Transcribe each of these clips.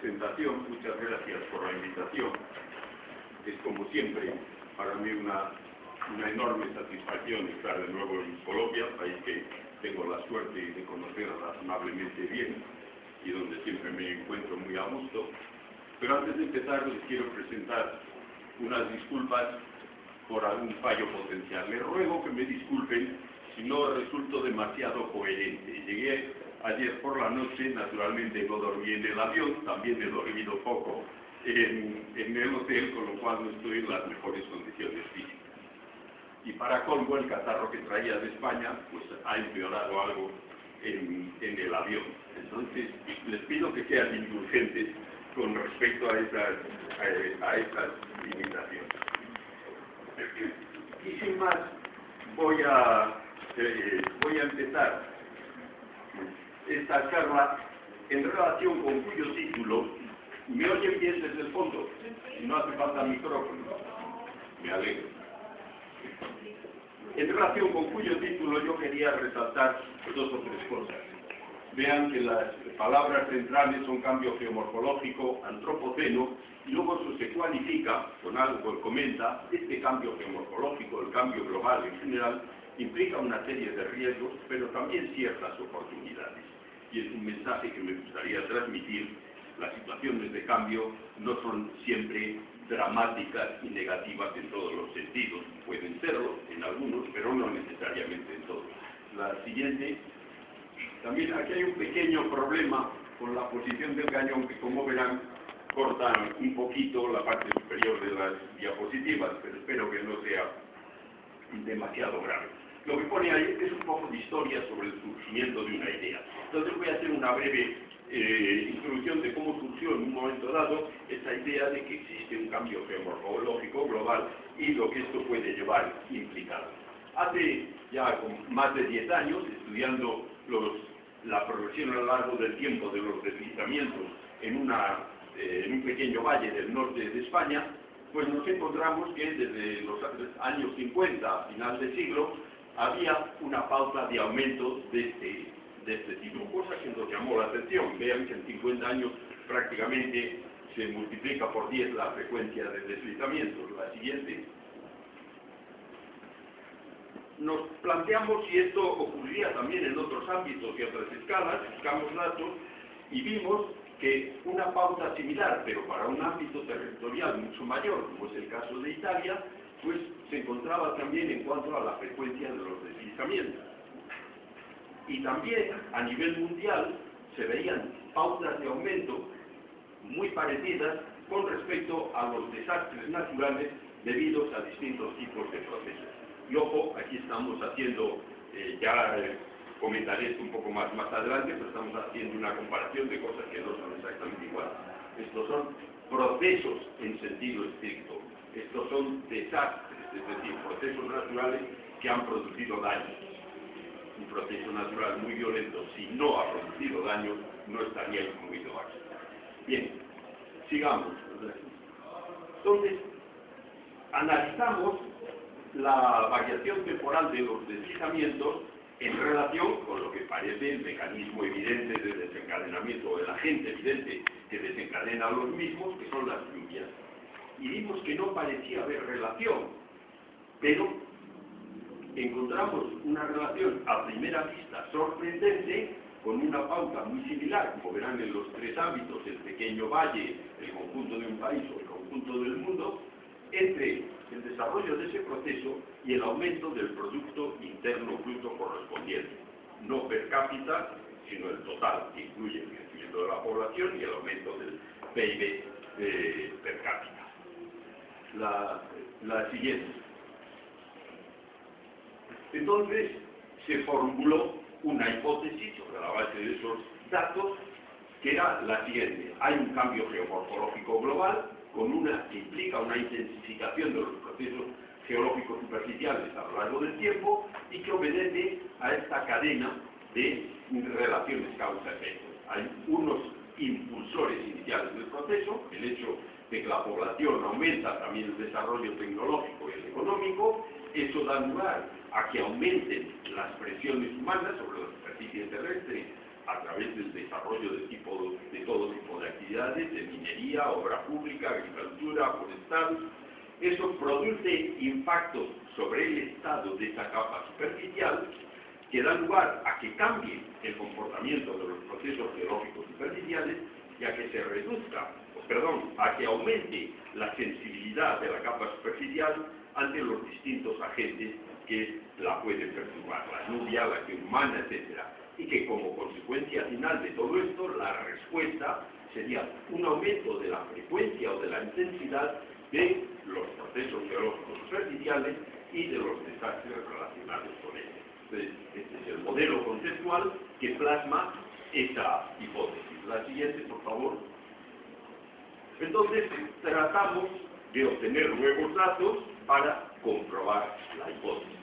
presentación, muchas gracias por la invitación. Es como siempre para mí una enorme satisfacción estar de nuevo en Colombia, país que tengo la suerte de conocer razonablemente bien y donde siempre me encuentro muy a gusto. Pero antes de empezar les quiero presentar unas disculpas por algún fallo potencial. Les ruego que me disculpen si no resulto demasiado coherente. Llegué ayer por la noche, naturalmente no dormí en el avión, también he dormido poco en el hotel, con lo cual no estoy en las mejores condiciones físicas. Y para colmo, el catarro que traía de España pues ha empeorado algo en el avión. Entonces, les pido que sean indulgentes con respecto a esas limitaciones. Y sin más, voy a empezar esta charla en relación con cuyo título, ¿me oyen bien desde el fondo? Si no hace falta micrófono, me alegro. En relación con cuyo título yo quería resaltar dos o tres cosas. Vean que las palabras centrales son cambio geomorfológico, antropoceno, y luego eso se cualifica con algo que comenta, este cambio geomorfológico, el cambio global en general, implica una serie de riesgos, pero también ciertas oportunidades. Y es un mensaje que me gustaría transmitir. Las situaciones de cambio no son siempre dramáticas y negativas en todos los sentidos. Pueden serlo en algunos, pero no necesariamente en todos. La siguiente. También aquí hay un pequeño problema con la posición del cañón que, como verán, corta un poquito la parte superior de las diapositivas, pero espero que no sea demasiado grave. Lo que pone ahí es un poco de historia sobre el surgimiento de una idea. Entonces voy a hacer una breve introducción de cómo surgió en un momento dado esta idea de que existe un cambio geomorfológico global y lo que esto puede llevar implicado. Hace ya más de 10 años, estudiando la progresión a lo largo del tiempo de los deslizamientos en un pequeño valle del norte de España, pues nos encontramos que desde los años 50 a final de siglo había una pauta de aumento de este tipo, cosa que nos llamó la atención. Vean que en 50 años prácticamente se multiplica por 10 la frecuencia de deslizamientos. La siguiente. Nos planteamos si esto ocurría también en otros ámbitos y otras escalas, buscamos datos y vimos que una pauta similar, pero para un ámbito territorial mucho mayor, como es el caso de Italia, pues se encontraba también en cuanto a la frecuencia de los deslizamientos. Y también a nivel mundial se veían pautas de aumento muy parecidas con respecto a los desastres naturales debidos a distintos tipos de procesos. Y ojo, aquí estamos haciendo, comentaré esto un poco más adelante, pero estamos haciendo una comparación de cosas que no son exactamente iguales. Estos son procesos en sentido estricto. Estos son desastres, es decir, procesos naturales que han producido daños. Un proceso natural muy violento, si no ha producido daños, no estaría incluido aquí. Bien, sigamos. Entonces, analizamos la variación temporal de los deslizamientos en relación con lo que parece el mecanismo evidente de desencadenamiento, o el agente evidente que desencadena los mismos, que son las lluvias. Y vimos que no parecía haber relación, pero encontramos una relación a primera vista sorprendente con una pauta muy similar, como verán en los tres ámbitos, el pequeño valle, el conjunto de un país o el conjunto del mundo, entre el desarrollo de ese proceso y el aumento del Producto Interno Bruto correspondiente, no per cápita, sino el total, que incluye el crecimiento de la población y el aumento del PIB per cápita. La siguiente. Entonces, se formuló una hipótesis sobre la base de esos datos, que era la siguiente. Hay un cambio geomorfológico global que implica una intensificación de los procesos geológicos superficiales a lo largo del tiempo y que obedece a esta cadena de relaciones causa-efecto. Hay unos impulsores iniciales del proceso, el hecho de que la población aumenta, también el desarrollo tecnológico y el económico, eso da lugar a que aumenten las presiones humanas sobre la superficie terrestre a través del desarrollo de todo tipo de actividades, de minería, obra pública, agricultura, forestal. Eso produce impactos sobre el estado de esa capa superficial que dan lugar a que cambie el comportamiento de los procesos geológicos superficiales y a que se reduzca, a que aumente la sensibilidad de la capa superficial ante los distintos agentes que la pueden perturbar, la lluvia, la acción humana, etc. Y que como consecuencia final de todo esto, la respuesta sería un aumento de la frecuencia o de la intensidad de los procesos geológicos superficiales y de los desastres relacionados con ellos. Entonces, este es el modelo conceptual que plasma esa hipótesis. La siguiente, por favor. Entonces, tratamos de obtener nuevos datos para comprobar la hipótesis.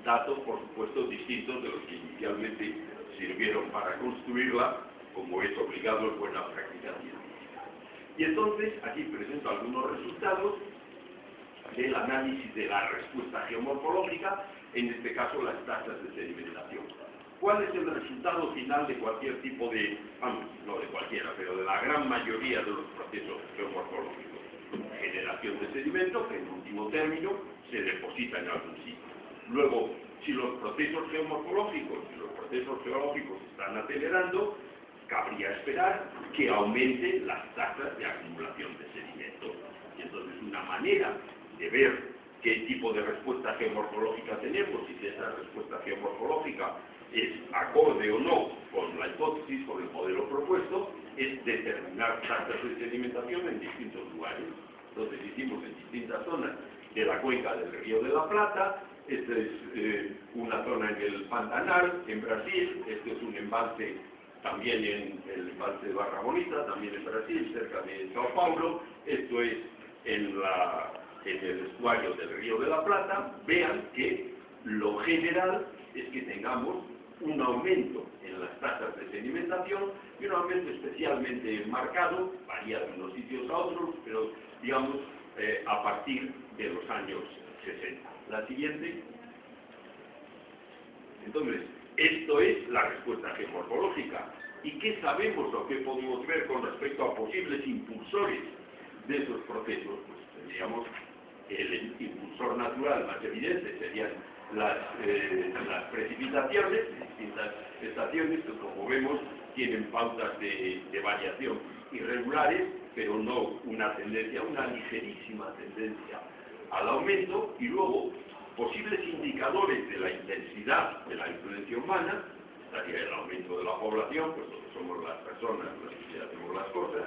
Datos, por supuesto, distintos de los que inicialmente sirvieron para construirla, como es obligado en buena práctica científica. Y entonces, aquí presento algunos resultados del análisis de la respuesta geomorfológica, en este caso las tasas de sedimentación. ¿Cuál es el resultado final de cualquier tipo de, no de cualquiera, pero de la gran mayoría de los procesos geomorfológicos? Generación de sedimento, que en último término se deposita en algún sitio. Luego, si los procesos geomorfológicos y los procesos geológicos están acelerando, cabría esperar que aumenten las tasas de acumulación de sedimentos. Y entonces una manera de ver qué tipo de respuesta geomorfológica tenemos y si esa respuesta geomorfológica es acorde o no con la hipótesis, con el modelo propuesto, es determinar tasas de sedimentación en distintos lugares. Entonces hicimos en distintas zonas de la cuenca del Río de la Plata. Esta es una zona en el Pantanal, en Brasil. Este es un embalse también en el embalse de Barra Bonita, también en Brasil, cerca de Sao Paulo. Esto es en el estuario del Río de la Plata. Vean que lo general es que tengamos un aumento en las tasas de sedimentación y un aumento especialmente marcado, varía de unos sitios a otros, pero digamos a partir de los años 60. La siguiente. Entonces, esto es la respuesta geomorfológica. ¿Y qué sabemos o qué podemos ver con respecto a posibles impulsores de esos procesos? Pues tendríamos el impulsor natural más evidente, serían las precipitaciones, distintas estaciones que, como vemos, tienen pautas de variación irregulares, pero no una tendencia, una ligerísima tendencia al aumento. Y luego posibles indicadores de la intensidad de la influencia humana, estaría el aumento de la población, pues donde somos las personas las que hacemos las cosas,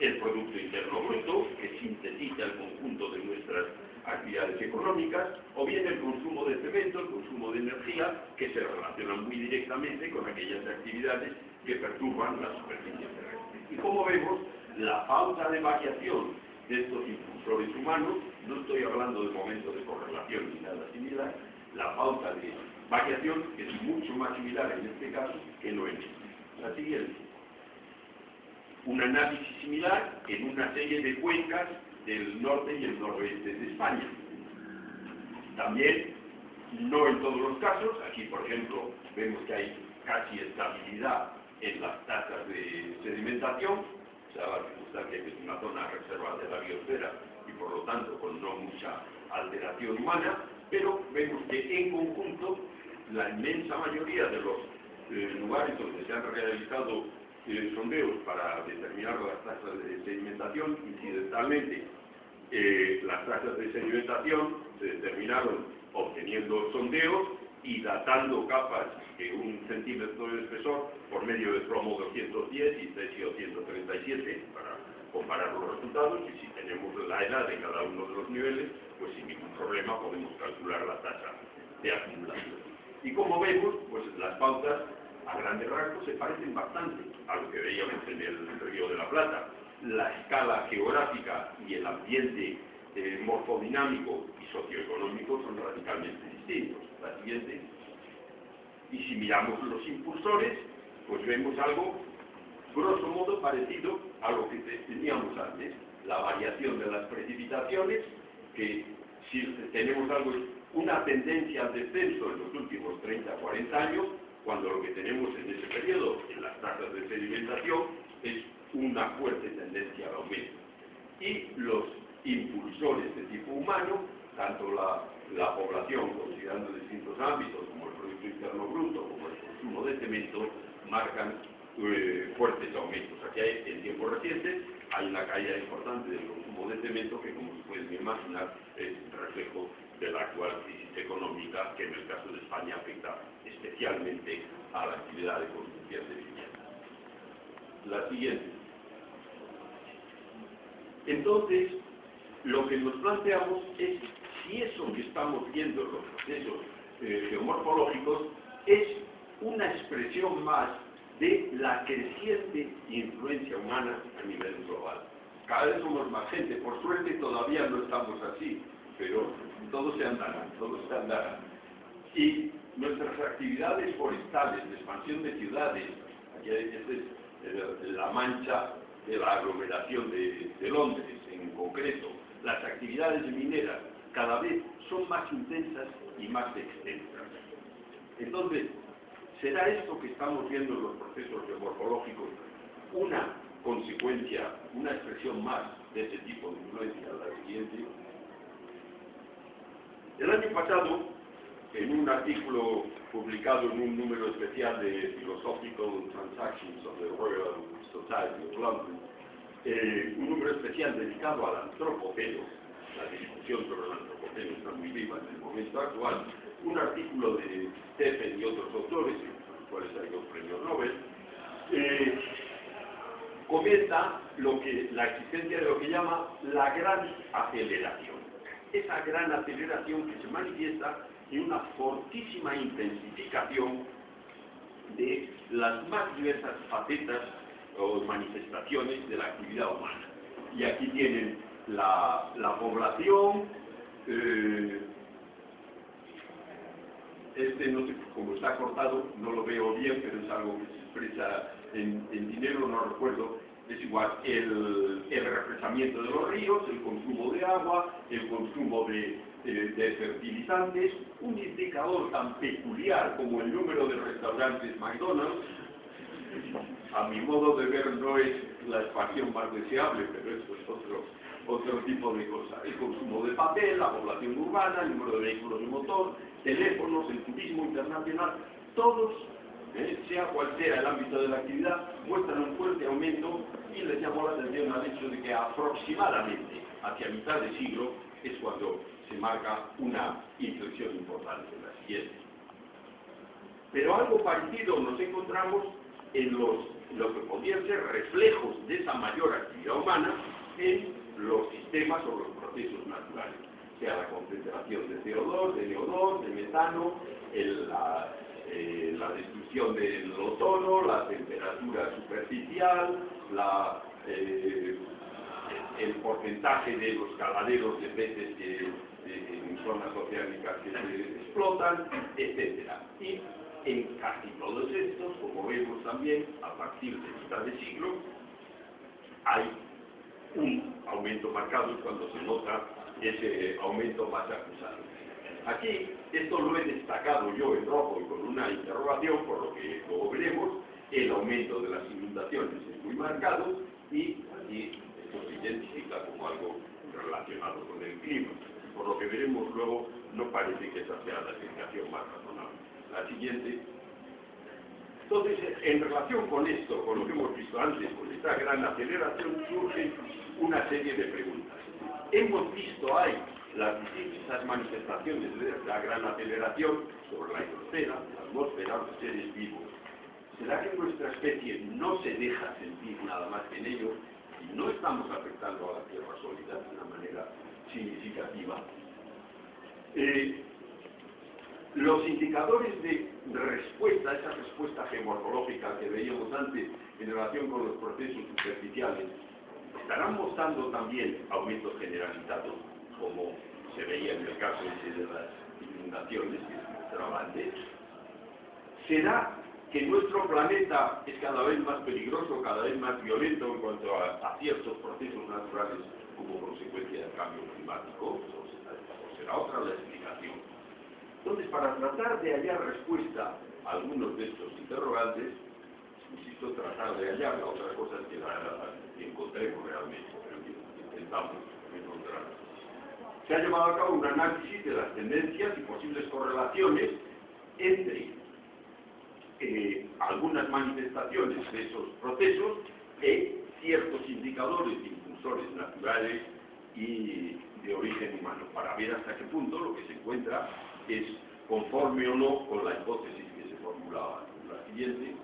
el Producto Interno Bruto, que sintetiza el conjunto de nuestras actividades económicas, o bien el consumo de cemento, el consumo de energía, que se relacionan muy directamente con aquellas actividades que perturban la superficie terrestre. Y como vemos, la pauta de variación de estos impulsores humanos, no estoy hablando de momentos de correlación ni nada similar, la pauta de variación es mucho más similar en este caso que no en este. La siguiente. Un análisis similar en una serie de cuencas del norte y el noroeste de España. También, no en todos los casos, aquí por ejemplo vemos que hay casi estabilidad en las tasas de sedimentación, o sea, la circunstancia que es una zona reserva de la biosfera y por lo tanto con no mucha alteración humana, pero vemos que en conjunto la inmensa mayoría de los lugares donde se han realizado sondeos para determinar las tasas de sedimentación, incidentalmente las tasas de sedimentación se determinaron obteniendo sondeos y datando capas de 1 centímetro de espesor por medio de Promo 210 y Cesio 137 para comparar los resultados, y si tenemos la edad de cada uno de los niveles, pues sin ningún problema podemos calcular la tasa de acumulación. Y como vemos, pues las pautas a grandes rasgos se parecen bastante a lo que veíamos en el Río de la Plata. La escala geográfica y el ambiente morfodinámico y socioeconómico son radicalmente distintos. La siguiente. Y si miramos los impulsores, pues vemos algo, grosso modo, parecido a lo que teníamos antes. La variación de las precipitaciones, que si tenemos algo, una tendencia al descenso en los últimos 30 o 40 años, cuando lo que tenemos en ese periodo, en las tasas de sedimentación, es una fuerte tendencia al aumento. Y los impulsores de tipo humano, tanto la población, considerando distintos ámbitos, como el Producto Interno Bruto, como el consumo de cemento, marcan fuertes aumentos. Aquí en tiempos recientes hay una caída importante del consumo de cemento que, como se pueden imaginar, es reflejo de la actual crisis económica que en el caso de España afecta especialmente a la actividad de construcción de viviendas. La siguiente. Entonces, lo que nos planteamos es si eso que estamos viendo en los procesos geomorfológicos es una expresión más de la creciente influencia humana a nivel global. Cada vez somos más gente, por suerte todavía no estamos así, pero todo se andará, todo se andará. Y nuestras actividades forestales, de expansión de ciudades, aquí esta es la mancha de la aglomeración de Londres en concreto, las actividades mineras cada vez son más intensas y más extensas. Entonces, ¿será esto que estamos viendo en los procesos geomorfológicos una consecuencia, una expresión más de ese tipo de influencia? La siguiente. El año pasado, en un artículo publicado en un número especial de Philosophical Transactions of the Royal Society of London, un número especial dedicado al antropoceno, la discusión sobre el antropoceno está muy viva en el momento actual, un artículo de Stephen y otros autores, con los cuales hay dos premios Nobel, comenta la existencia de lo que llama la gran aceleración. Esa gran aceleración que se manifiesta en una fortísima intensificación de las más diversas facetas o manifestaciones de la actividad humana. Y aquí tienen la población, no sé, como está cortado, no lo veo bien, pero es algo que se expresa en dinero, no recuerdo, es igual, el refrescamiento de los ríos, el consumo de agua, el consumo de fertilizantes, un indicador tan peculiar como el número de restaurantes McDonald's, a mi modo de ver no es la expansión más deseable, pero esto es otro tipo de cosas. El consumo de papel, la población urbana, el número de vehículos de motor, teléfonos, el turismo internacional, todos, sea cual sea el ámbito de la actividad, muestran un fuerte aumento y les llamó la atención al hecho de que aproximadamente hacia mitad de siglo es cuando se marca una inflexión importante, la siguiente. Pero algo parecido nos encontramos en lo que podrían ser reflejos de esa mayor actividad humana en los sistemas o los procesos naturales, sea la concentración de CO2, de NO2, de metano, la destrucción del ozono, la temperatura superficial, el porcentaje de los caladeros de peces en zonas oceánicas que se explotan, etc. Y en casi todos estos, como vemos también, a partir de mitad de siglo, hay un aumento marcado cuando se nota ese aumento más acusado. Aquí, esto lo he destacado yo en rojo y con una interrogación, por lo que luego veremos, el aumento de las inundaciones es muy marcado y aquí esto se identifica como algo relacionado con el clima. Por lo que veremos luego, no parece que esa sea la explicación más razonable. La siguiente. Entonces, en relación con esto, con lo que hemos visto antes, con esta gran aceleración, surgen una serie de preguntas. Hemos visto ahí las distintas manifestaciones de la gran aceleración sobre la hidrosfera, la atmósfera, los seres vivos. ¿Será que nuestra especie no se deja sentir nada más que en ello y no estamos afectando a la Tierra sólida de una manera significativa? Los indicadores de respuesta, esa respuesta geomorfológica que veíamos antes en relación con los procesos superficiales, estarán mostrando también aumentos generalizados, como se veía en el caso de las inundaciones que se mostraba antes. ¿Será que nuestro planeta es cada vez más peligroso, cada vez más violento en cuanto a ciertos procesos naturales como consecuencia del cambio climático? ¿O será otra la explicación? Entonces, para tratar de hallar respuesta algunos de estos interrogantes, insisto, tratar de hallar. La otra cosa es que la encontremos realmente, pero intentamos encontrar. Se ha llevado a cabo un análisis de las tendencias y posibles correlaciones entre algunas manifestaciones de esos procesos y ciertos indicadores de impulsores naturales y de origen humano, para ver hasta qué punto lo que se encuentra es conforme o no con la hipótesis que se formulaba. La siguiente.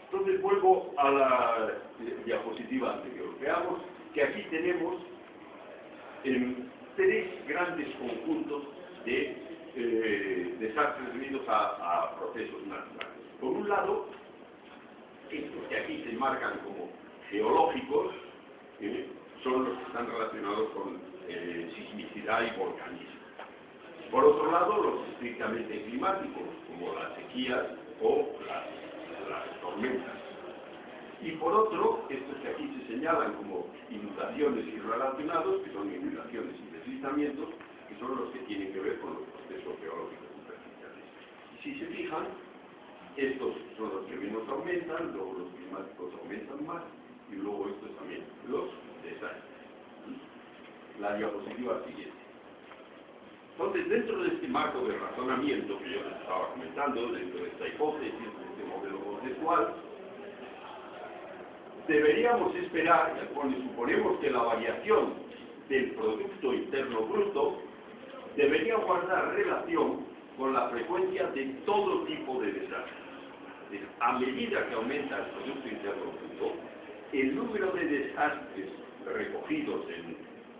Entonces vuelvo a la diapositiva anterior. Veamos que aquí tenemos tres grandes conjuntos de desastres debidos a procesos naturales. Por un lado, estos que aquí se marcan como geológicos, son los que están relacionados con sismicidad y volcanismo. Por otro lado, los estrictamente climáticos, como las sequías o las tormentas. Y por otro, estos que aquí se señalan como inundaciones irrelacionados, que son inundaciones y deslizamientos, que son los que tienen que ver con los procesos geológicos superficiales. Y si se fijan, estos son los que menos aumentan, luego los climáticos aumentan más, y luego estos también, los desastres. La diapositiva siguiente. Entonces, dentro de este marco de razonamiento que yo les estaba comentando, dentro de esta hipótesis, de este modelo conceptual, deberíamos esperar, y suponemos que la variación del Producto Interno Bruto debería guardar relación con la frecuencia de todo tipo de desastres. A medida que aumenta el Producto Interno Bruto, el número de desastres recogidos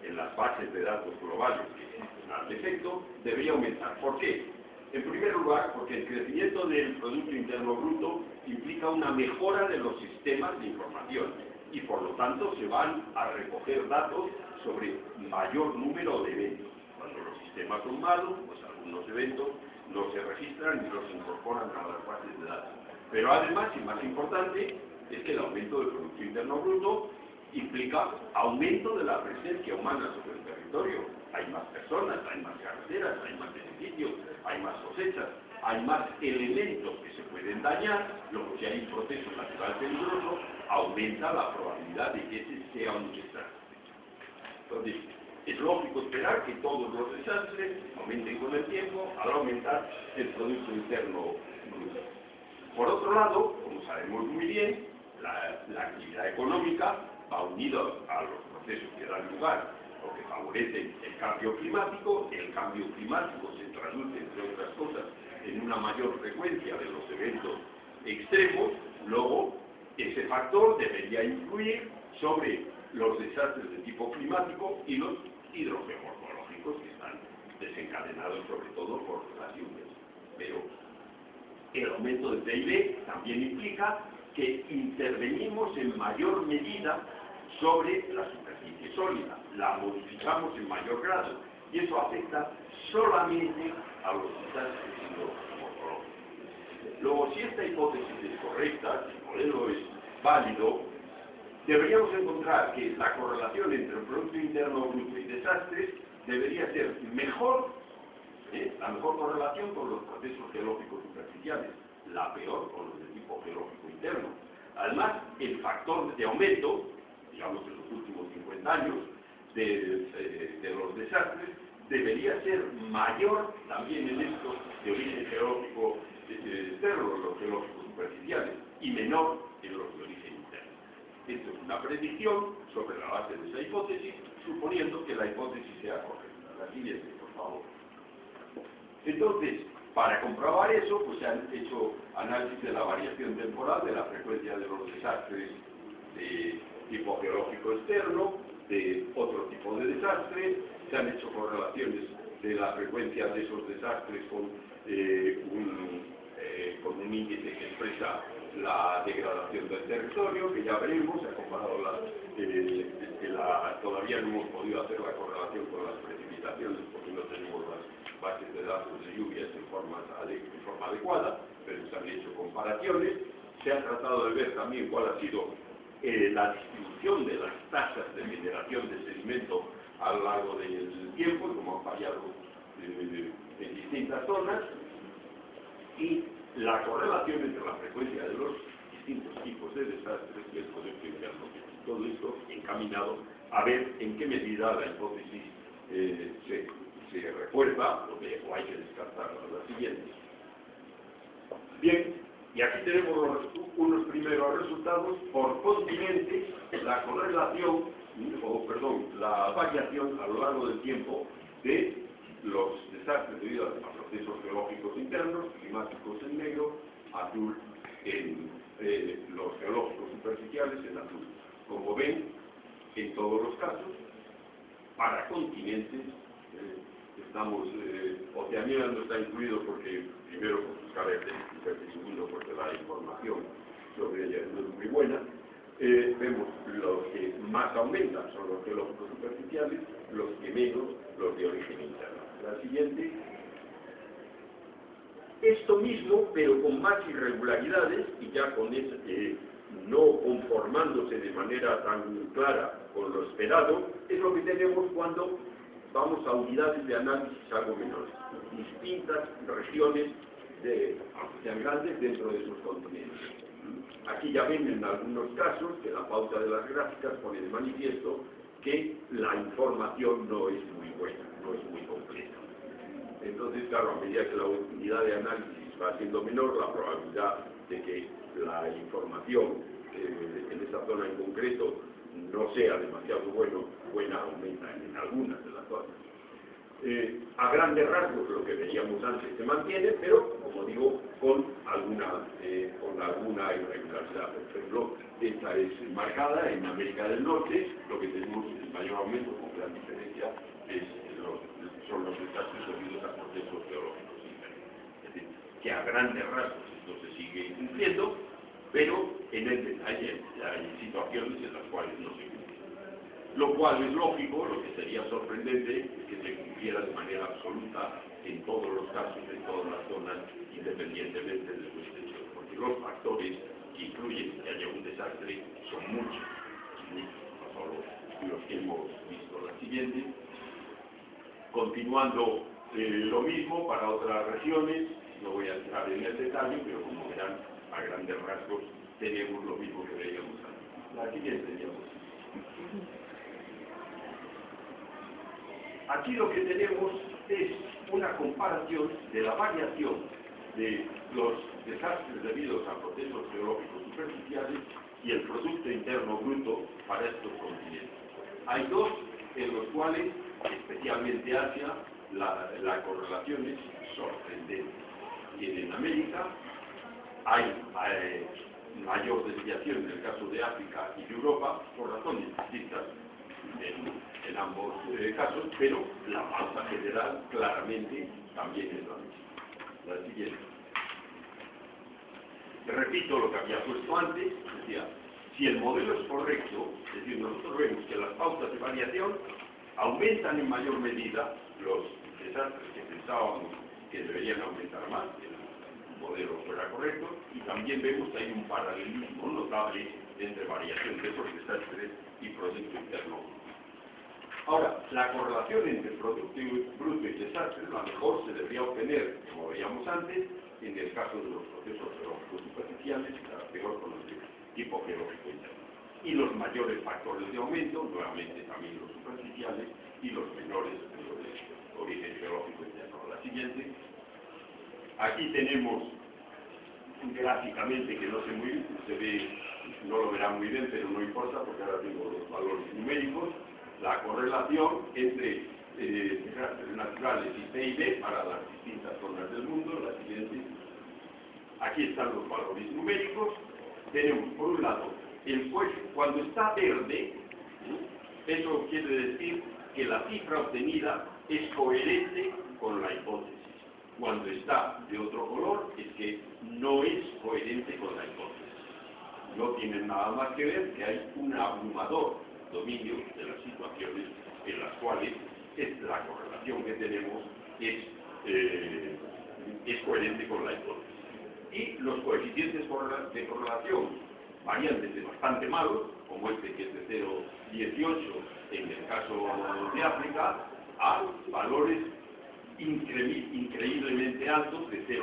en las bases de datos globales que existen al efecto debería aumentar. ¿Por qué? En primer lugar, porque el crecimiento del Producto Interno Bruto implica una mejora de los sistemas de información y por lo tanto se van a recoger datos sobre mayor número de eventos. Cuando los sistemas son malos, pues algunos eventos no se registran ni los incorporan a las bases de datos. Pero además, y más importante, es que el aumento del Producto Interno Bruto implica aumento de la presencia humana sobre el territorio. Hay más personas, hay más carreteras, hay más edificios, hay más cosechas, hay más elementos que se pueden dañar. Luego, si hay un proceso natural peligroso, aumenta la probabilidad de que ese sea un desastre. Entonces, es lógico esperar que todos los desastres aumenten con el tiempo al aumentar el Producto Interno Bruto. Por otro lado, como sabemos muy bien, la actividad económica va unida a los procesos que dan lugar o que favorecen el cambio climático. El cambio climático se traduce, entre otras cosas, en una mayor frecuencia de los eventos extremos. Luego, ese factor debería influir sobre los desastres de tipo climático y los hidrogeomorfológicos que están desencadenados sobre todo por las lluvias. Pero el aumento del PIB también implica que intervenimos en mayor medida sobre la superficie sólida, la modificamos en mayor grado, y eso afecta solamente a los desastres hidrogeomorfológicos. Luego, si esta hipótesis es correcta, si el modelo es válido, deberíamos encontrar que la correlación entre el Producto Interno Bruto y desastres debería ser mejor, la mejor correlación con los procesos geológicos superficiales, la peor con los de tipo geológico interno. Además, el factor de aumento, digamos en los últimos 50 años, de los desastres, debería ser mayor también en estos de origen geológico externo, los geológicos superficiales, y menor en los de origen interno. Esto es una predicción sobre la base de esa hipótesis, suponiendo que la hipótesis sea correcta. La siguiente, por favor. Entonces, para comprobar eso, pues se han hecho análisis de la variación temporal, de la frecuencia de los desastres de tipo geológico externo, de otro tipo de desastres, se han hecho correlaciones de la frecuencia de esos desastres con un índice que expresa la degradación del territorio, que ya veremos. Se ha comparado todavía no hemos podido hacer la correlación con las precipitaciones porque no tenemos las bases de datos de lluvias en forma adecuada, pero se han hecho comparaciones. Se ha tratado de ver también cuál ha sido la distribución de las tasas de generación de sedimento a lo largo del tiempo, como han variado en distintas zonas, y la correlación entre la frecuencia de los distintos tipos de desastres y el producto interno. Todo esto encaminado a ver en qué medida la hipótesis se refuerza o hay que descartar las siguientes. Bien, y aquí tenemos unos primeros resultados. Por continente, la correlación, la variación a lo largo del tiempo de los desastres debido a procesos geológicos internos, climáticos en negro, azul en los geológicos superficiales en azul. Como ven, en todos los casos, para continentes, estamos, Oceanía no está incluido porque, primero, por sus características y segundo, porque la información sobre ella no es muy buena. Vemos los que más aumentan son los geológicos superficiales, los que menos, los de origen interno. La siguiente. Esto mismo, pero con más irregularidades y ya con no conformándose de manera tan clara con lo esperado, es lo que tenemos cuando vamos a unidades de análisis algo menores, distintas regiones, aunque sean grandes, dentro de sus continentes. Aquí ya ven en algunos casos que la pauta de las gráficas pone de manifiesto que la información no es muy buena, no es muy completa. Entonces, claro, a medida que la unidad de análisis va siendo menor, la probabilidad de que la información en esa zona en concreto no sea demasiado buena aumenta en algunas de las zonas. A grandes rasgos lo que veíamos antes se mantiene, pero como digo, con alguna irregularidad. Por ejemplo, esta es marcada en América del Norte, lo que tenemos el mayor aumento con gran diferencia son los desastres debidos a procesos geológicos internos. Es decir, que a grandes rasgos esto se sigue cumpliendo, pero en el detalle hay situaciones en las cuales no se cumple. Lo cual es lógico, lo que sería sorprendente es que se cumpliera de manera absoluta en todos los casos, en todas las zonas, independientemente de su extensión, porque los factores que influyen en que haya un desastre son muchos, no solo los que hemos visto. La siguiente. Continuando lo mismo para otras regiones, no voy a entrar en el detalle, pero como verán, a grandes rasgos tenemos lo mismo que veíamos antes. La siguiente, digamos. Aquí lo que tenemos es una comparación de la variación de los desastres debidos a procesos geológicos superficiales y el Producto Interno Bruto para estos continentes. Hay dos en los cuales, especialmente Asia, la correlación es sorprendente. Y en América hay mayor desviación en el caso de África y de Europa, por razones distintas en ambos casos, pero la pauta general claramente también es la misma. La siguiente. Repito lo que había puesto antes, decía, si el modelo es correcto, es decir, nosotros vemos que las pautas de variación aumentan en mayor medida los desastres que pensábamos que deberían aumentar más, si el modelo fuera correcto, y también vemos que hay un paralelismo notable entre variación de esos desastres y Producto Interno. Ahora, la correlación entre Producto Bruto y desastres, la mejor se debería obtener, como veíamos antes, en el caso de los procesos geológicos superficiales, y la peor con los de tipo geológico interno. Y los mayores factores de aumento, nuevamente también los superficiales, y los menores los de origen geológico interno. La siguiente. Aquí tenemos gráficamente, que no sé muy bien, se ve, no lo verán muy bien, pero no importa porque ahora tengo los valores numéricos, la correlación entre desastres naturales y PIB para las distintas zonas del mundo. La siguiente. Aquí están los valores numéricos. Tenemos, por un lado, cuando está verde, eso quiere decir que la cifra obtenida es coherente con la hipótesis. Cuando está de otro color, es que no es coherente con la hipótesis. No tienen nada más que ver que hay un abrumador dominio de las situaciones en las cuales la correlación que tenemos es coherente con la hipótesis. Y los coeficientes de correlación varían desde bastante malos, como este que es de 0,18 en el caso de África, a valores increíblemente altos de 0,96.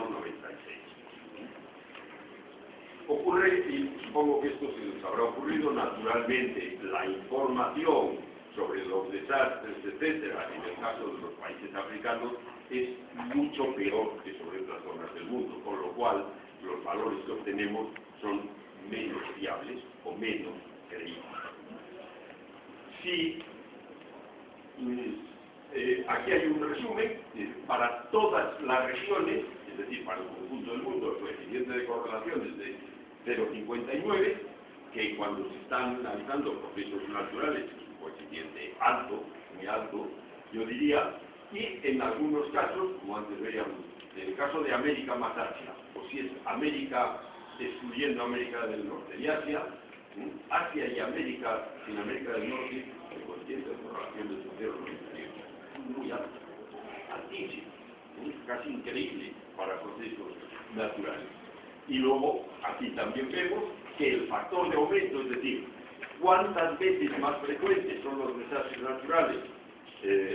ocurre, y supongo que esto se les habrá ocurrido naturalmente, la información sobre los desastres, etcétera, en el caso de los países africanos, es mucho peor que sobre otras zonas del mundo, con lo cual los valores que obtenemos son menos fiables o menos creíbles. Si aquí hay un resumen para todas las regiones, es decir, para el conjunto del mundo, el coeficiente de correlación es de 0,59, que cuando se están analizando procesos naturales es un coeficiente alto, muy alto, yo diría, y en algunos casos, como antes veíamos, en el caso de América más Asia, o si es América excluyendo América del Norte y Asia, Asia y América, en América del Norte, el coeficiente de correlación es de 0,98, muy alto, altísimo, casi increíble para procesos naturales. Y luego, aquí también vemos que el factor de aumento, es decir, cuántas veces más frecuentes son los desastres naturales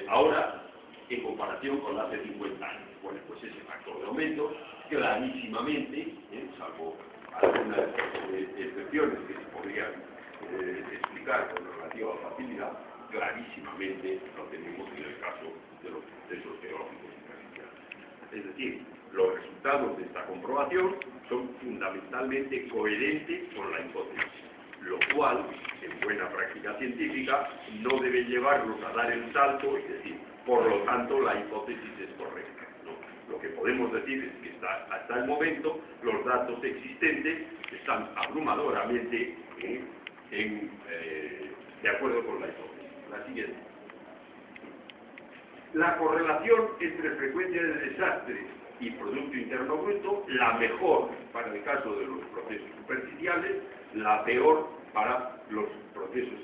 ahora en comparación con hace 50 años. Bueno, pues ese factor de aumento, clarísimamente, salvo algunas excepciones que se podrían explicar con relativa facilidad, clarísimamente lo tenemos en el caso de los procesos geológicos superficiales. Es decir, los resultados de esta comprobación son fundamentalmente coherentes con la hipótesis, lo cual, en buena práctica científica, no debe llevarnos a dar el salto y decir, por lo tanto, la hipótesis es correcta, ¿no? Lo que podemos decir es que hasta el momento los datos existentes están abrumadoramente de acuerdo con la hipótesis. La siguiente. La correlación entre frecuencia de desastres y Producto Interno Bruto, la mejor para el caso de los procesos superficiales, la peor para los procesos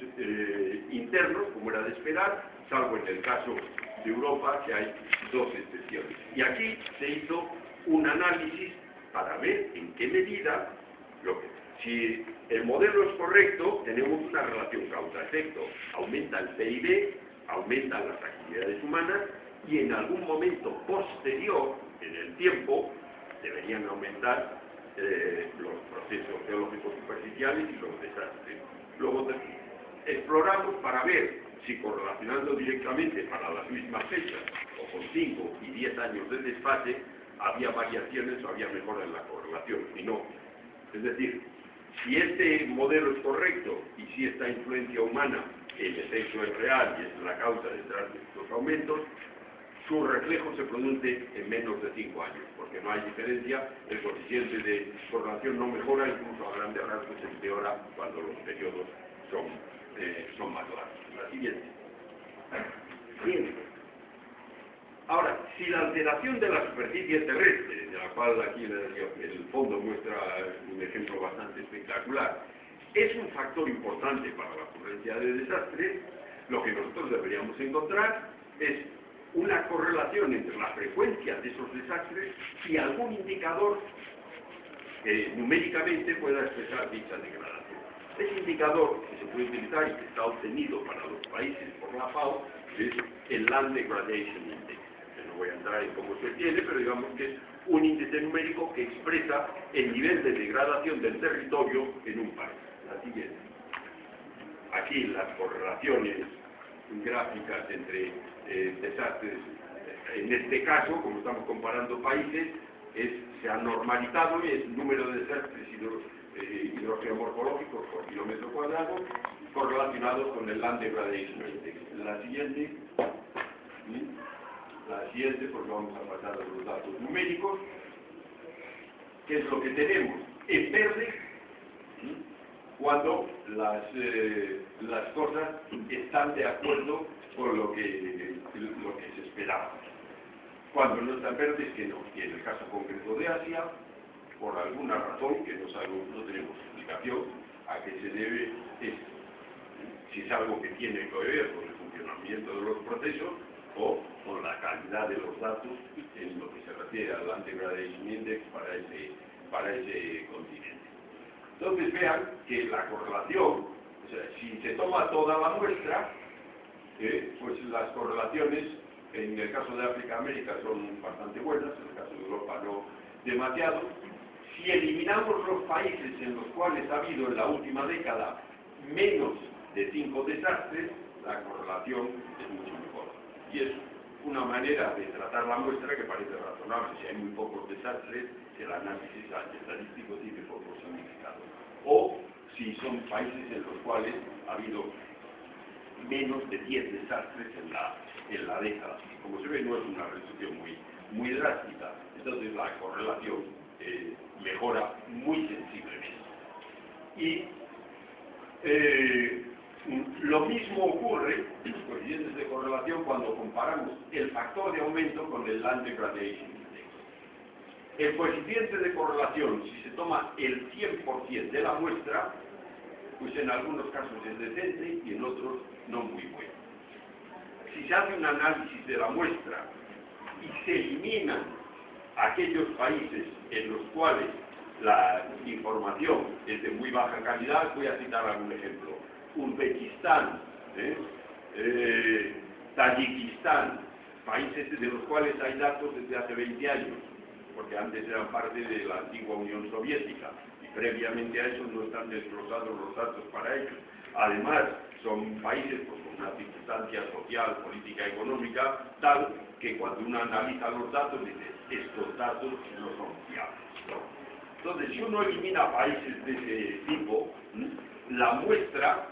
internos, como era de esperar, salvo en el caso de Europa, que hay dos excepciones. Y aquí se hizo un análisis para ver en qué medida, si el modelo es correcto, tenemos una relación causa-efecto, aumenta el PIB, aumentan las actividades humanas, y en algún momento posterior, en el tiempo, deberían aumentar los procesos geológicos superficiales y los desastres. Luego exploramos para ver si correlacionando directamente para las mismas fechas, o con 5 y 10 años de desfase, había variaciones o había mejora en la correlación, y no. Es decir, si este modelo es correcto y si esta influencia humana en efecto es real y es la causa detrás de estos aumentos, su reflejo se produce en menos de 5 años, porque no hay diferencia, el coeficiente de correlación no mejora, incluso a grandes rasgos empeora cuando los periodos son más largos. La siguiente. Bien. Ahora, si la alteración de la superficie terrestre, de la cual aquí el fondo muestra un ejemplo bastante espectacular, es un factor importante para la ocurrencia de desastres, lo que nosotros deberíamos encontrar es una correlación entre la frecuencia de esos desastres y algún indicador que numéricamente pueda expresar dicha degradación. Ese indicador que se puede utilizar y que está obtenido para los países por la FAO es el Land Degradation Index. No voy a entrar en cómo se obtiene, pero digamos que es un índice numérico que expresa el nivel de degradación del territorio en un país. La siguiente. Aquí las correlaciones gráficas entre desastres, en este caso, como estamos comparando países, se ha normalizado y el número de desastres hidrogeomorfológicos por kilómetro cuadrado correlacionados con el Land Degradation Index. La siguiente, porque vamos a pasar a los datos numéricos. ¿Qué es lo que tenemos? En verde, cuando las cosas están de acuerdo con lo que se esperaba. Cuando no está verde es que no. Y en el caso concreto de Asia, por alguna razón que no tenemos explicación a qué se debe esto. Si es algo que tiene que ver con el funcionamiento de los procesos o con la calidad de los datos en lo que se refiere al Land Degradation Index para ese continente. Entonces vean que la correlación, o sea, si se toma toda la muestra, pues las correlaciones en el caso de África y América son bastante buenas, en el caso de Europa no demasiado. Si eliminamos los países en los cuales ha habido en la última década menos de 5 desastres, la correlación es mucho mejor. Y es una manera de tratar la muestra que parece razonable. Si hay muy pocos desastres, el análisis estadístico tiene poco significado. O si son países en los cuales ha habido menos de 10 desastres en la década. Como se ve, no es una reducción muy drástica. Entonces la correlación mejora muy sensiblemente. Y lo mismo ocurre en los coeficientes de correlación cuando comparamos el factor de aumento con el Land Degradation Index. El coeficiente de correlación, si se toma el 100% de la muestra, pues en algunos casos es decente y en otros no muy bueno. Si se hace un análisis de la muestra y se eliminan aquellos países en los cuales la información es de muy baja calidad, voy a citar algún ejemplo. Uzbekistán, Tayikistán, países de los cuales hay datos desde hace 20 años, porque antes eran parte de la antigua Unión Soviética, y previamente a eso no están desglosados los datos para ellos. Además, son países pues, con una circunstancia social, política, económica, tal que cuando uno analiza los datos, dice, estos datos no son fiables, ¿no? Entonces, si uno elimina países de ese tipo, la muestra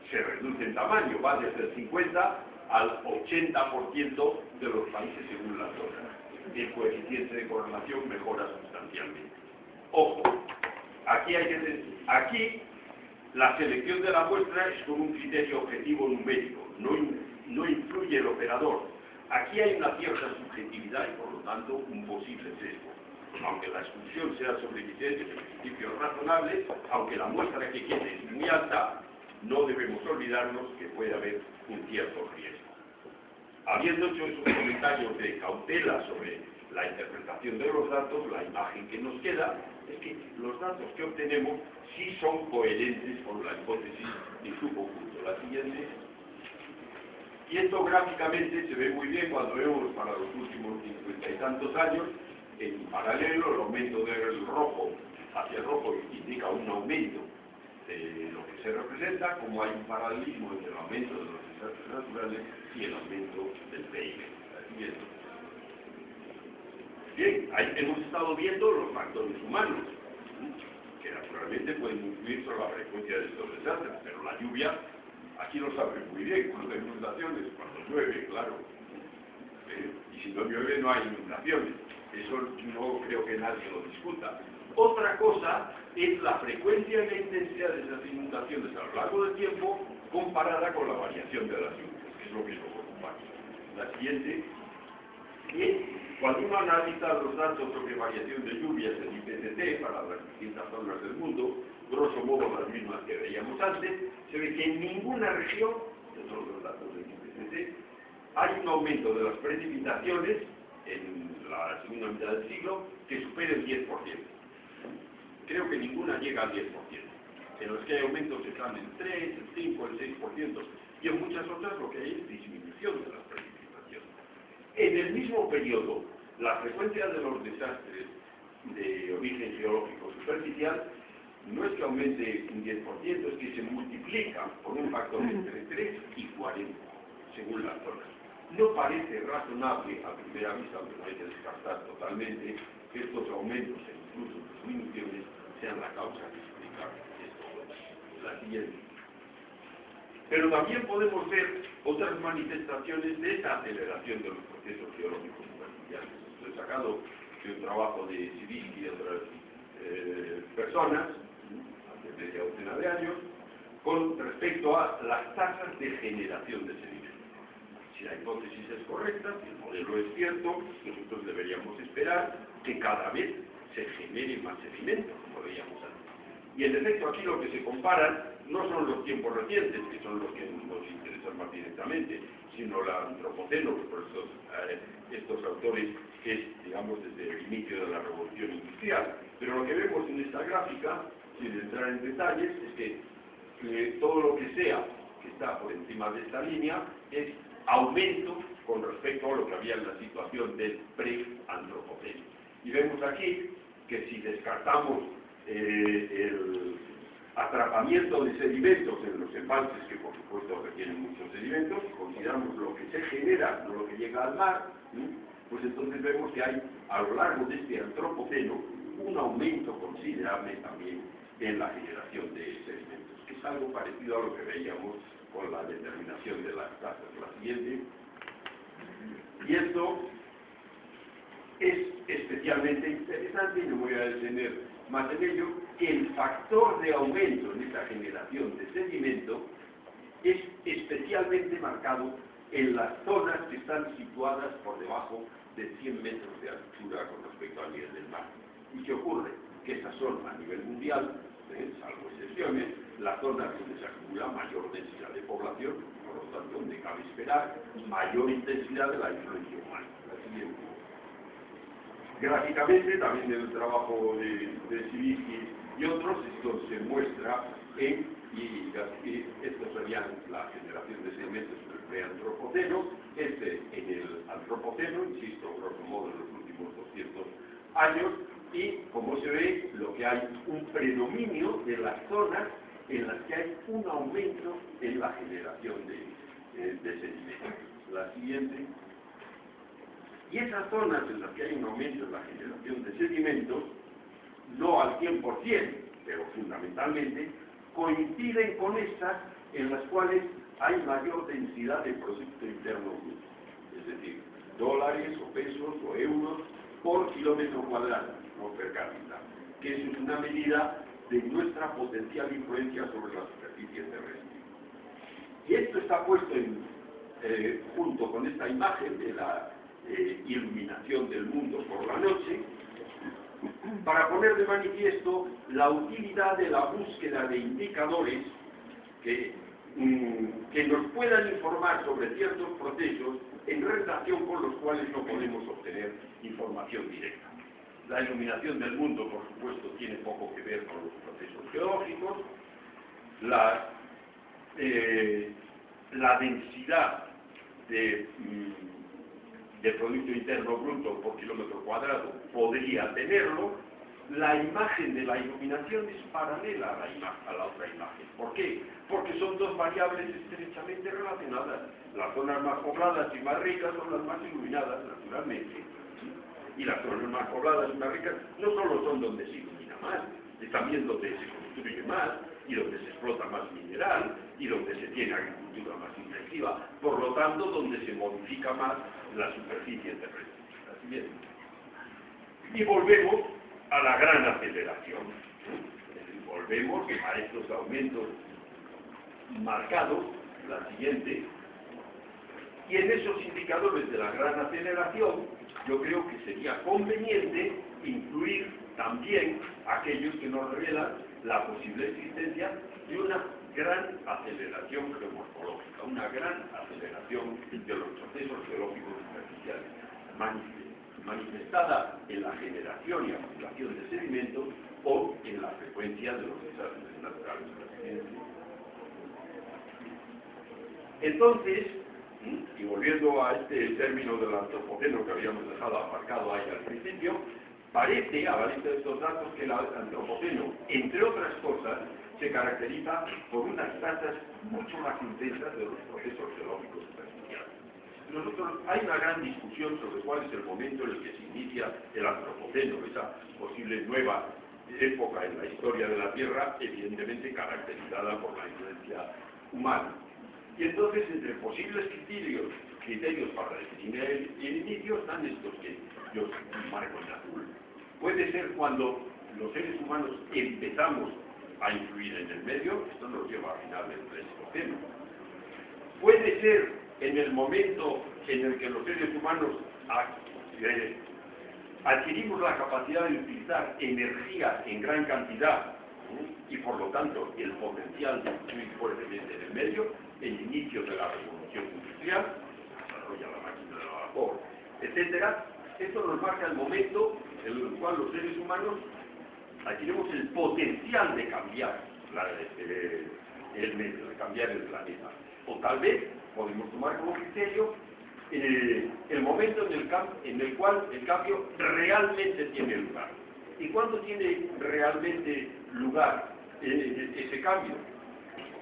se reduce en tamaño, va desde el 50 al 80% de los países según la zona. El coeficiente de correlación mejora sustancialmente. Ojo, aquí la selección de la muestra es con un criterio objetivo numérico, no influye el operador. Aquí hay una cierta subjetividad y por lo tanto un posible sesgo. Aunque la exclusión sea sobre criterios y principios razonables, aunque la muestra que quede es muy alta, no debemos olvidarnos que puede haber un cierto riesgo. Habiendo hecho esos comentarios de cautela sobre la interpretación de los datos, la imagen que nos queda es que los datos que obtenemos sí son coherentes con la hipótesis en su conjunto. La siguiente. Y esto gráficamente se ve muy bien cuando vemos para los últimos 50 y tantos años. En paralelo, el aumento del rojo hacia el rojo indica un aumento de lo que se representa, como hay un paralelismo entre el aumento de los desastres naturales y el aumento del PIB. Bien, ahí hemos estado viendo los factores humanos, que naturalmente pueden influir sobre la frecuencia de estos desastres, pero la lluvia, aquí lo saben muy bien, cuando hay inundaciones, cuando llueve, claro, y si no llueve no hay inundaciones. Eso no creo que nadie lo discuta. Otra cosa es la frecuencia y la intensidad de esas inundaciones a lo largo del tiempo comparada con la variación de las lluvias, que es lo que nos ocupa. La siguiente. Y cuando uno analiza los datos sobre variación de lluvias en IPCC para las distintas zonas del mundo, grosso modo las mismas que veíamos antes, se ve que en ninguna región, de todos los datos del IPCC, hay un aumento de las precipitaciones en la segunda mitad del siglo que supere el 10%. Creo que ninguna llega al 10%. En los que hay aumentos están en 3, el 5, el 6%, y en muchas otras lo que hay es disminución de las precipitaciones. En el mismo periodo, la frecuencia de los desastres de origen geológico superficial no es que aumente un 10%, es que se multiplica por un factor entre 3 y 40, según las zonas. No parece razonable a primera vista, aunque no hay que descartar totalmente, que estos aumentos e incluso disminuciones sean la causa que explica esto. La siguiente. Pero también podemos ver otras manifestaciones de esta aceleración de los procesos geológicos superficiales. Esto he sacado de un trabajo de Sibisky y otras personas, hace media docena de años, con respecto a las tasas de generación de sedimentos. Si la hipótesis es correcta, si el modelo es cierto, nosotros deberíamos esperar que cada vez se genere más sedimentos, como veíamos antes. Y en efecto, aquí lo que se comparan no son los tiempos recientes, que son los que nos interesan más directamente, sino el antropoceno, por estos autores que es, digamos, desde el inicio de la revolución industrial. Pero lo que vemos en esta gráfica, sin entrar en detalles, es que todo lo que sea que está por encima de esta línea es aumento con respecto a lo que había en la situación del pre-antropoceno. Y vemos aquí que si descartamos el atrapamiento de sedimentos en los embalses, que por supuesto retienen muchos sedimentos, consideramos lo que se genera, no lo que llega al mar, pues entonces vemos que hay a lo largo de este antropoceno un aumento considerable también en la generación de sedimentos, que es algo parecido a lo que veíamos con la determinación de las tasas. La siguiente. Y esto es especialmente interesante, y no voy a detener más en ello, que el factor de aumento en esta generación de sedimento es especialmente marcado en las zonas que están situadas por debajo de 100 metros de altura con respecto al nivel del mar. ¿Y qué ocurre? Que estas son, a nivel mundial, salvo excepciones, las zonas donde se acumula mayor densidad de población, por lo tanto, donde cabe esperar mayor intensidad de la influencia humana. La siguiente. Gráficamente, también en el trabajo de Sibisky y otros, esto se muestra y estos serían la generación de sedimentos en el preantropoceno, en el antropoceno, insisto, grosso modo en los últimos 200 años, y como se ve, lo que hay un predominio de las zonas en las que hay un aumento en la generación de sedimentos. La siguiente. Y esas zonas en las que hay un aumento en la generación de sedimentos, no al 100%, pero fundamentalmente, coinciden con estas en las cuales hay mayor densidad de Producto Interno Bruto, es decir, dólares o pesos o euros por kilómetro cuadrado, no per cápita, que eso es una medida de nuestra potencial influencia sobre la superficie terrestre. Y esto está puesto junto con esta imagen de la iluminación del mundo por la noche, para poner de manifiesto la utilidad de la búsqueda de indicadores que nos puedan informar sobre ciertos procesos en relación con los cuales no podemos obtener información directa. La iluminación del mundo, por supuesto, tiene poco que ver con los procesos geológicos. La densidad de Producto Interno Bruto por kilómetro cuadrado podría tenerlo. La imagen de la iluminación es paralela a la otra imagen. ¿Por qué? Porque son dos variables estrechamente relacionadas. Las zonas más pobladas y más ricas son las más iluminadas, naturalmente. Y las zonas más pobladas y más ricas no solo son donde se ilumina más, es también donde se construye más, y donde se explota más mineral, y donde se tiene agricultura más intensiva. Por lo tanto, donde se modifica más la superficie terrestre. La siguiente. Y volvemos a la gran aceleración. Volvemos a estos aumentos marcados. La siguiente. Y en esos indicadores de la gran aceleración, yo creo que sería conveniente incluir también aquellos que nos revelan la posible existencia de una gran aceleración geomorfológica, una gran aceleración de los procesos geológicos superficiales, manifestada en la generación y acumulación de sedimentos o en la frecuencia de los desastres naturales. Entonces, y volviendo a este término del antropoceno que habíamos dejado aparcado ahí al principio, parece, a la vista de estos datos, que el antropoceno, entre otras cosas, se caracteriza por unas tasas mucho más intensas de los procesos geológicos superficiales. Hay una gran discusión sobre cuál es el momento en el que se inicia el antropoceno, esa posible nueva época en la historia de la Tierra, evidentemente caracterizada por la influencia humana. Y entonces, entre posibles criterios para definir el inicio, están estos que yo marco en azul. Puede ser cuando los seres humanos empezamos a influir en el medio, esto nos lleva a final del Pleistoceno. Puede ser en el momento en el que los seres humanos adquirimos la capacidad de utilizar energía en gran cantidad y por lo tanto el potencial de influir fuertemente en el medio, el inicio de la revolución industrial, desarrolla la máquina de la vapor, etc. Esto nos marca el momento en el cual los seres humanos adquirimos el potencial de cambiar el medio, de cambiar el planeta. O tal vez podemos tomar como criterio el momento en el cual el cambio realmente tiene lugar. ¿Y cuándo tiene realmente lugar ese cambio?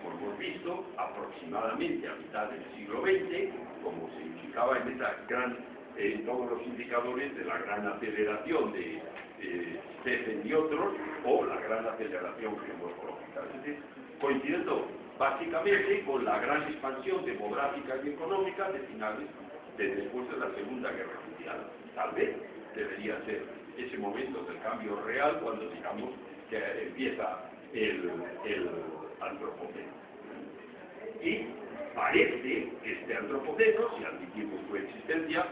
Como hemos visto, aproximadamente a mitad del siglo XX, como se indicaba en esa todos los indicadores de la gran aceleración de Stephen y otros, o la gran aceleración geomorfológica. Es decir, coincidiendo básicamente con la gran expansión demográfica y económica de finales de después de la Segunda Guerra Mundial. Tal vez debería ser ese momento del cambio real cuando digamos que empieza el antropoceno. Y parece que este antropoceno, si admitimos su existencia,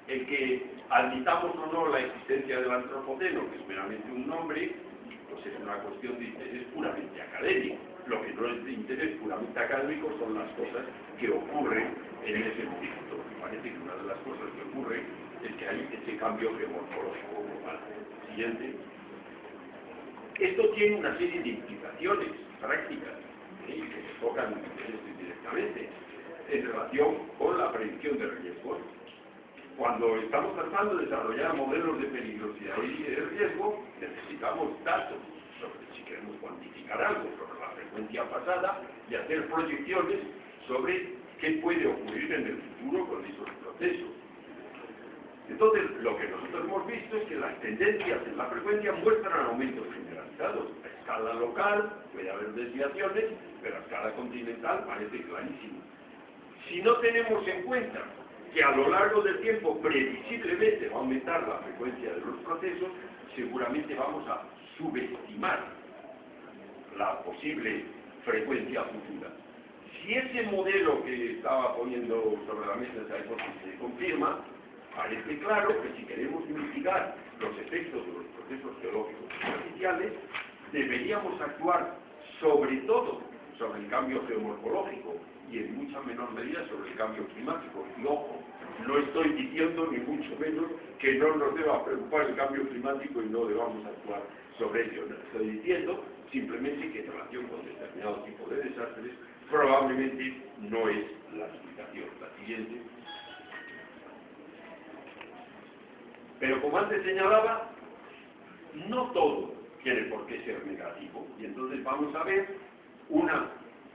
el que admitamos o no la existencia del antropoceno, que es meramente un nombre, pues es una cuestión de interés puramente académico. Lo que no es de interés puramente académico son las cosas que ocurren en ese momento. Me parece que una de las cosas que ocurre es que hay ese cambio geomorfológico global. Siguiente. Esto tiene una serie de implicaciones prácticas que se tocan directamente en relación con la predicción de riesgos. Cuando estamos tratando de desarrollar modelos de peligrosidad y de riesgo, necesitamos datos sobre, si queremos cuantificar algo, sobre la frecuencia pasada y hacer proyecciones sobre qué puede ocurrir en el futuro con esos procesos. Entonces, lo que nosotros hemos visto es que las tendencias en la frecuencia muestran aumentos generalizados. A escala local puede haber desviaciones, pero a escala continental parece clarísimo. Si no tenemos en cuenta que a lo largo del tiempo previsiblemente va a aumentar la frecuencia de los procesos, seguramente vamos a subestimar la posible frecuencia futura. Si ese modelo que estaba poniendo sobre la mesa esa hipótesis se confirma, parece claro que si queremos mitigar los efectos de los procesos geológicos superficiales, deberíamos actuar sobre todo sobre el cambio geomorfológico y en mucha menor medida sobre el cambio climático. Y ojo, no estoy diciendo ni mucho menos que no nos deba preocupar el cambio climático y no debamos actuar sobre ello. No estoy diciendo simplemente que en relación con determinado tipo de desastres probablemente no es la explicación. La siguiente. Pero como antes señalaba, no todo tiene por qué ser negativo. Y entonces vamos a ver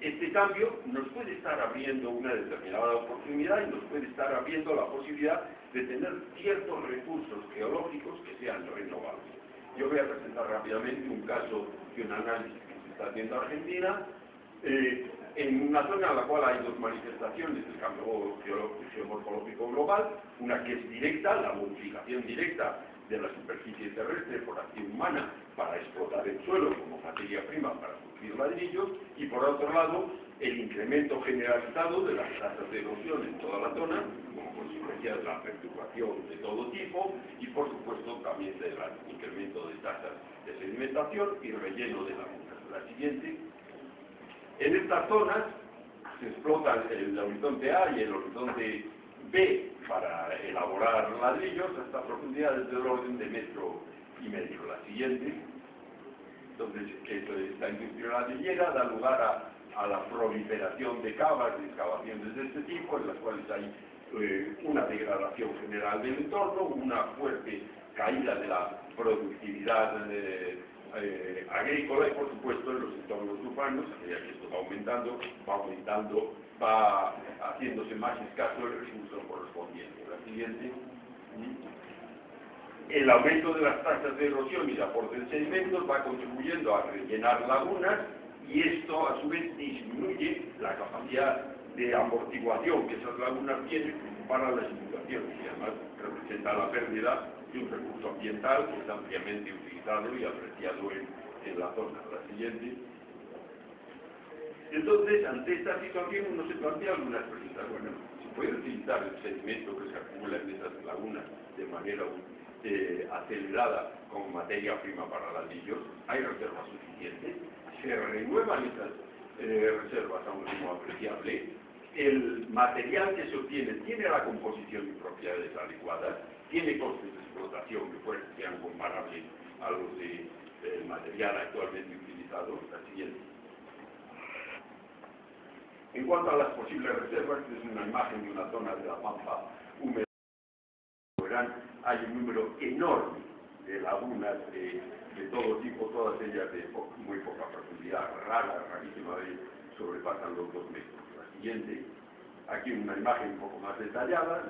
este cambio nos puede estar abriendo una determinada oportunidad y nos puede estar abriendo la posibilidad de tener ciertos recursos geológicos que sean renovables. Yo voy a presentar rápidamente un caso de un análisis que se está haciendo en Argentina, en una zona en la cual hay dos manifestaciones del cambio geomorfológico global, una que es directa, la modificación directa de la superficie terrestre por acción humana para explotar el suelo como materia prima para construir ladrillos, y por otro lado el incremento generalizado de las tasas de erosión en toda la zona como consecuencia de la perturbación de todo tipo y por supuesto también del incremento de tasas de sedimentación y relleno de lagunas. La siguiente. En estas zonas se explota el horizonte A y el horizonte B para elaborar ladrillos hasta profundidades del orden de 1,5 metros. La siguiente. Entonces, esta industria ladrillera da lugar a la proliferación de cavas, de excavaciones de este tipo, en las cuales hay una degradación general del entorno, una fuerte caída de la productividad agrícola y por supuesto en los entornos urbanos, a medida que esto va aumentando, va haciéndose más escaso el recurso correspondiente. La siguiente. El aumento de las tasas de erosión y de aporte de sedimentos va contribuyendo a rellenar lagunas y esto a su vez disminuye la capacidad de amortiguación que esas lagunas tienen para las inundaciones y además representa la pérdida de un recurso ambiental que es ampliamente utilizado y apreciado en la zona. La siguiente. Entonces, ante esta situación uno se plantea algunas preguntas. Bueno, ¿se puede utilizar el sedimento que se acumula en esas lagunas de manera acelerada como materia prima para ladrillos? ¿Hay reservas suficientes? ¿Se renuevan esas reservas a un ritmo apreciable? ¿El material que se obtiene tiene la composición y propiedades adecuadas? ¿Tiene costes de explotación que sean comparables a los del material actualmente utilizado? La siguiente. En cuanto a las posibles reservas, esta es una imagen de una zona de la pampa húmeda. Hay un número enorme lagunas de todo tipo, todas ellas de muy poca profundidad, rarísima vez sobrepasan los 2 metros. La siguiente, aquí una imagen un poco más detallada.